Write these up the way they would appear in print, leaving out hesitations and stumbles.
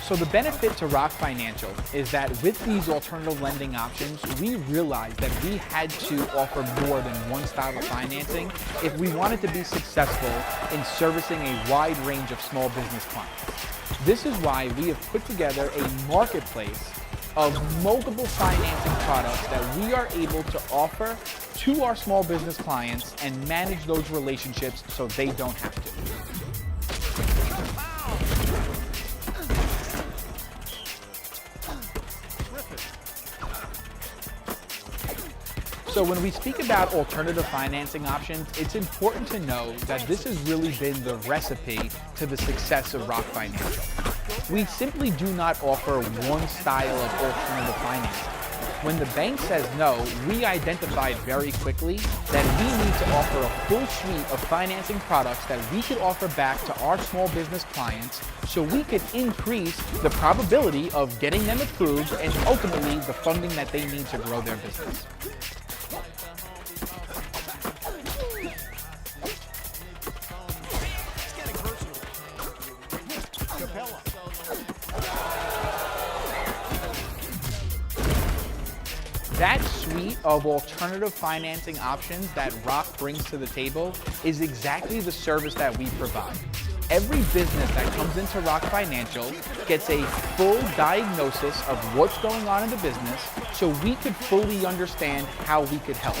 So the benefit to Rock Financial is that with these alternative lending options, we realized that we had to offer more than one style of financing if we wanted to be successful in servicing a wide range of small business clients. This is why we have put together a marketplace of multiple financing products that we are able to offer to our small business clients and manage those relationships so they don't have to. So when we speak about alternative financing options, it's important to know that this has really been the recipe to the success of Rock Financial. We simply do not offer one style of alternative financing. When the bank says no, we identified very quickly that we need to offer a full suite of financing products that we could offer back to our small business clients so we could increase the probability of getting them approved and ultimately the funding that they need to grow their business. That suite of alternative financing options that Rock brings to the table is exactly the service that we provide. Every business that comes into Rock Financial gets a full diagnosis of what's going on in the business so we could fully understand how we could help.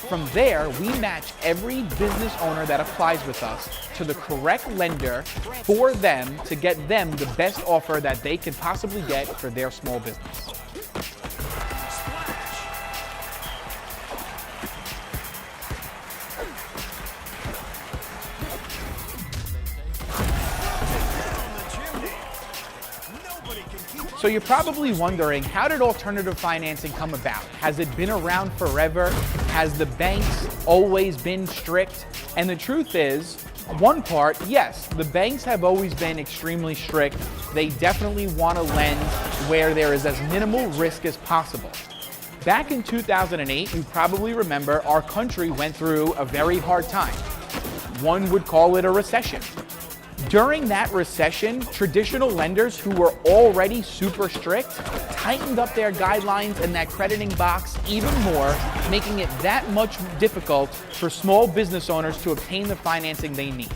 From there, we match every business owner that applies with us to the correct lender for them to get them the best offer that they could possibly get for their small business. So you're probably wondering, how did alternative financing come about? Has it been around forever? Has the banks always been strict? And the truth is, one part, yes, the banks have always been extremely strict. They definitely want to lend where there is as minimal risk as possible. Back in 2008, you probably remember our country went through a very hard time. One would call it a recession. During that recession, traditional lenders who were already super strict tightened up their guidelines and that crediting box even more, making it that much difficult for small business owners to obtain the financing they need.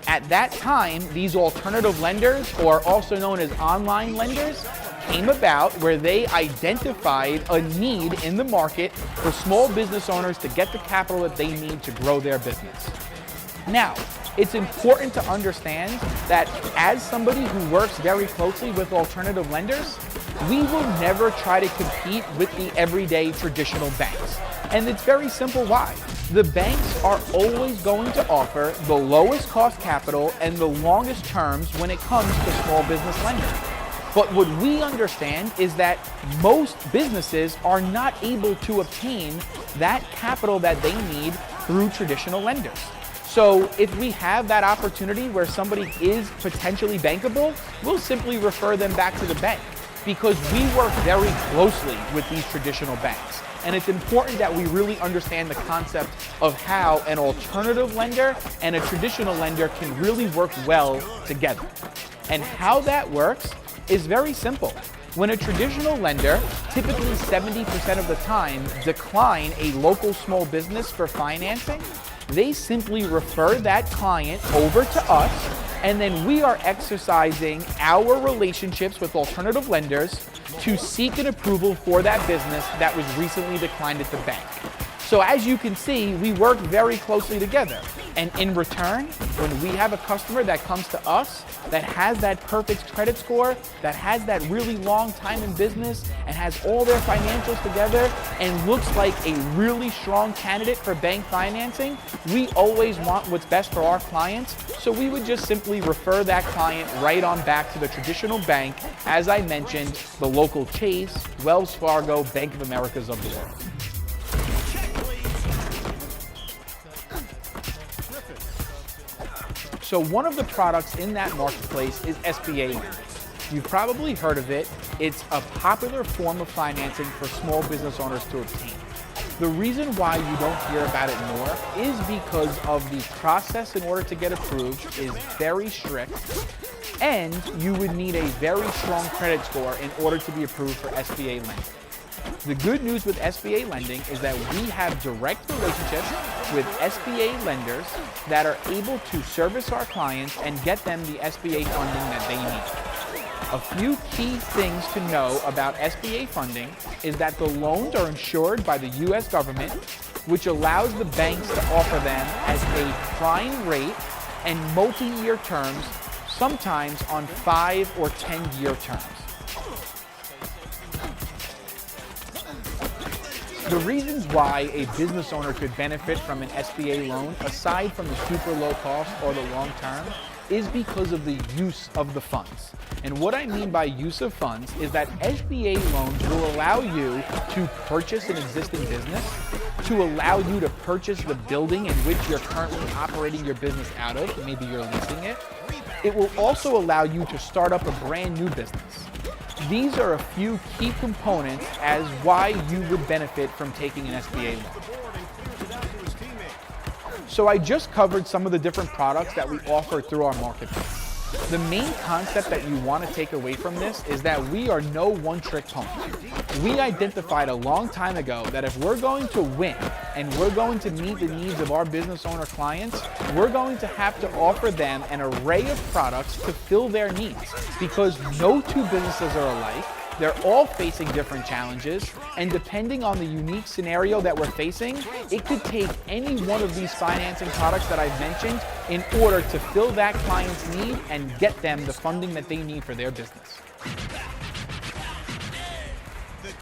At that time, these alternative lenders, or also known as online lenders, came about where they identified a need in the market for small business owners to get the capital that they need to grow their business. Now, it's important to understand that as somebody who works very closely with alternative lenders, we will never try to compete with the everyday traditional banks. And it's very simple why. The banks are always going to offer the lowest cost capital and the longest terms when it comes to small business lending. But what we understand is that most businesses are not able to obtain that capital that they need through traditional lenders. So if we have that opportunity where somebody is potentially bankable, we'll simply refer them back to the bank because we work very closely with these traditional banks. And it's important that we really understand the concept of how an alternative lender and a traditional lender can really work well together. And how that works is very simple. When a traditional lender, typically 70% of the time, decline a local small business for financing, they simply refer that client over to us, and then we are exercising our relationships with alternative lenders to seek an approval for that business that was recently declined at the bank. So as you can see, we work very closely together. And in return, when we have a customer that comes to us that has that perfect credit score, that has that really long time in business and has all their financials together and looks like a really strong candidate for bank financing, we always want what's best for our clients. So we would just simply refer that client right on back to the traditional bank, as I mentioned, the local Chase, Wells Fargo, Bank of America's of the world. So one of the products in that marketplace is SBA lending. You've probably heard of it. It's a popular form of financing for small business owners to obtain. The reason why you don't hear about it more is because of the process in order to get approved is very strict, and you would need a very strong credit score in order to be approved for SBA lending. The good news with SBA lending is that we have direct relationships with SBA lenders that are able to service our clients and get them the SBA funding that they need. A few key things to know about SBA funding is that the loans are insured by the U.S. government, which allows the banks to offer them as a prime rate and multi-year terms, sometimes on 5 or 10-year terms. The reasons why a business owner could benefit from an SBA loan, aside from the super low cost or the long term, is because of the use of the funds. And what I mean by use of funds is that SBA loans will allow you to purchase an existing business, to allow you to purchase the building in which you're currently operating your business out of, maybe you're leasing it. It will also allow you to start up a brand new business. These are a few key components as why you would benefit from taking an SBA loan. So I just covered some of the different products that we offer through our marketplace. The main concept that you want to take away from this is that we are no one-trick pony. We identified a long time ago that if we're going to win and we're going to meet the needs of our business owner clients, we're going to have to offer them an array of products to fill their needs, because no two businesses are alike. They're all facing different challenges, and depending on the unique scenario that we're facing, it could take any one of these financing products that I've mentioned in order to fill that client's need and get them the funding that they need for their business.